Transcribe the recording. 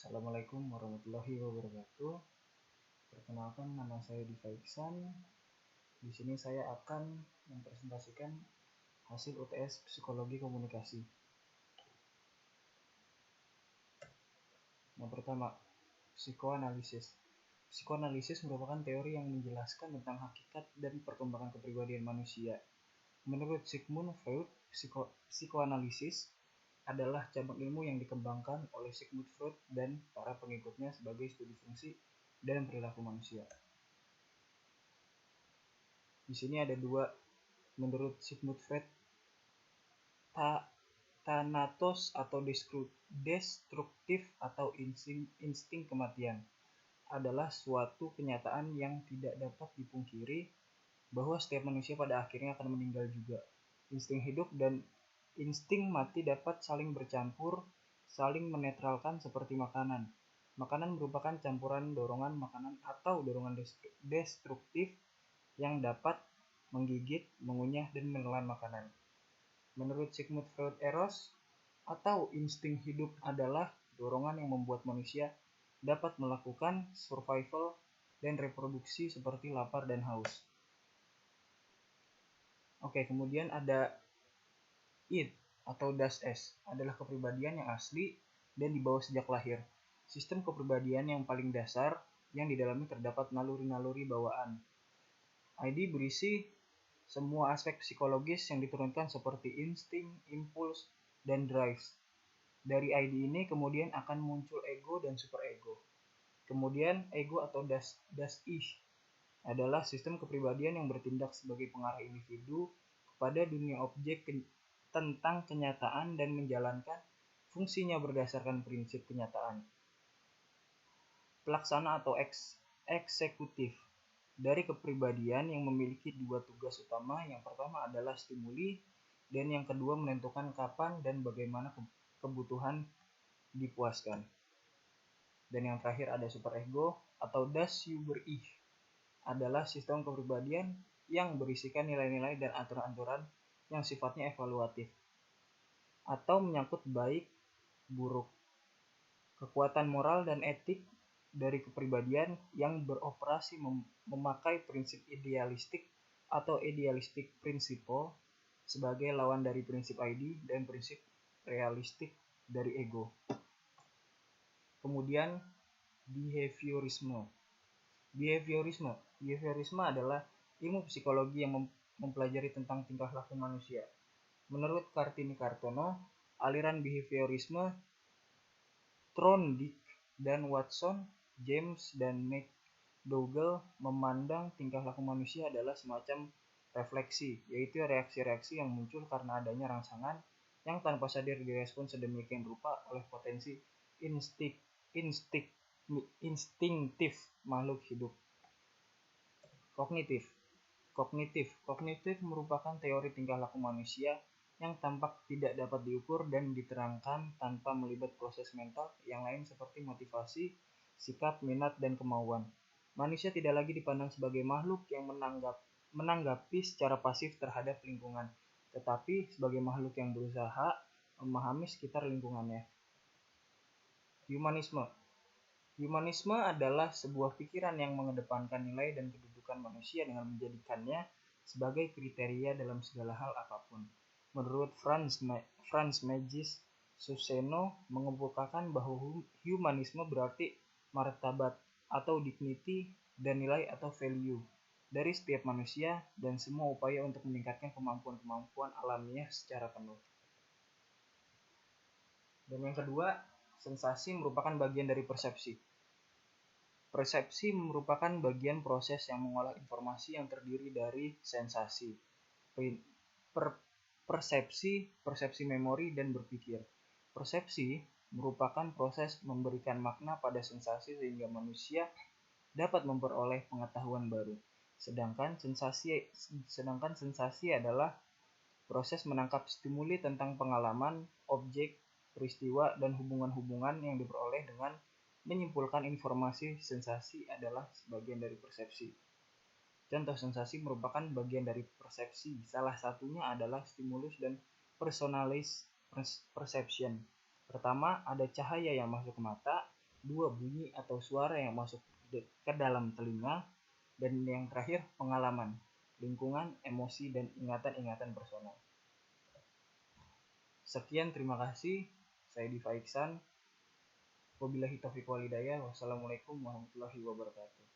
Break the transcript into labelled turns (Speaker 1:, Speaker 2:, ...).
Speaker 1: Assalamualaikum warahmatullahi wabarakatuh. Perkenalkan, nama saya Diva Iksan. Di sini saya akan mempresentasikan hasil UTS Psikologi Komunikasi. Yang pertama, psikoanalisis. Psikoanalisis merupakan teori yang menjelaskan tentang hakikat dan perkembangan kepribadian manusia. Menurut Sigmund Freud, psikoanalisis adalah cabang ilmu yang dikembangkan oleh Sigmund Freud dan para pengikutnya sebagai studi fungsi dan perilaku manusia. Di sini ada dua menurut Sigmund Freud. Thanatos atau destruktif atau insting kematian adalah suatu kenyataan yang tidak dapat dipungkiri bahwa setiap manusia pada akhirnya akan meninggal juga. Insting hidup dan insting mati dapat saling bercampur, saling menetralkan seperti makanan. Makanan merupakan campuran dorongan makanan atau dorongan destruktif yang dapat menggigit, mengunyah, dan menelan makanan. Menurut Sigmund Freud, eros atau insting hidup adalah dorongan yang membuat manusia dapat melakukan survival dan reproduksi seperti lapar dan haus. Kemudian ada id atau das es adalah kepribadian yang asli dan dibawa sejak lahir. Sistem kepribadian yang paling dasar yang di dalamnya terdapat naluri-naluri bawaan. ID berisi semua aspek psikologis yang diturunkan seperti insting, impuls, dan drive. Dari ID ini kemudian akan muncul ego dan superego. Kemudian ego atau das ich adalah sistem kepribadian yang bertindak sebagai pengarah individu kepada dunia objek tentang kenyataan dan menjalankan fungsinya berdasarkan prinsip kenyataan. Pelaksana atau eksekutif dari kepribadian yang memiliki dua tugas utama. Yang pertama adalah stimuli dan yang kedua menentukan kapan dan bagaimana kebutuhan dipuaskan. Dan yang terakhir ada superego atau das über-ich adalah sistem kepribadian yang berisikan nilai-nilai dan aturan-aturan yang sifatnya evaluatif atau menyangkut baik, buruk, kekuatan moral dan etik dari kepribadian yang beroperasi memakai prinsip idealistik atau idealistic principle sebagai lawan dari prinsip ID dan prinsip realistik dari ego. Kemudian behaviorisme. Behaviorisme adalah ilmu psikologi yang mempelajari tentang tingkah laku manusia. Menurut Kartini Kartono, aliran behaviorisme Thorndike dan Watson, James dan McDougall memandang tingkah laku manusia adalah semacam refleksi, yaitu reaksi-reaksi yang muncul karena adanya rangsangan yang tanpa sadar direspon sedemikian rupa oleh potensi instinktif makhluk hidup. Kognitif merupakan teori tingkah laku manusia yang tampak tidak dapat diukur dan diterangkan tanpa melibat proses mental yang lain seperti motivasi, sikap, minat, dan kemauan. Manusia tidak lagi dipandang sebagai makhluk yang menanggapi secara pasif terhadap lingkungan, tetapi sebagai makhluk yang berusaha memahami sekitar lingkungannya. Humanisme adalah sebuah pikiran yang mengedepankan nilai dan kedudukan manusia dengan menjadikannya sebagai kriteria dalam segala hal apapun. Menurut Franz Magis Suseno mengemukakan bahwa humanisme berarti martabat atau dignity dan nilai atau value dari setiap manusia dan semua upaya untuk meningkatkan kemampuan-kemampuan alamiah secara penuh. Dan yang kedua, sensasi merupakan bagian dari persepsi. Persepsi merupakan bagian proses yang mengolah informasi yang terdiri dari sensasi, persepsi, memori, dan berpikir. Persepsi merupakan proses memberikan makna pada sensasi sehingga manusia dapat memperoleh pengetahuan baru. Sedangkan sensasi adalah proses menangkap stimuli tentang pengalaman, objek, peristiwa, dan hubungan-hubungan yang diperoleh dengan menyimpulkan informasi. Sensasi adalah sebagian dari persepsi. Contoh sensasi merupakan bagian dari persepsi. Salah satunya adalah stimulus dan personalized perception. Pertama, ada cahaya yang masuk ke mata, 2. Bunyi atau suara yang masuk ke dalam telinga. Dan yang terakhir, pengalaman, lingkungan, emosi, dan ingatan-ingatan personal. Sekian, terima kasih. Saya Diva Iksan. Wabillahi taufiq wal hidayah. Wassalamualaikum warahmatullahi wabarakatuh.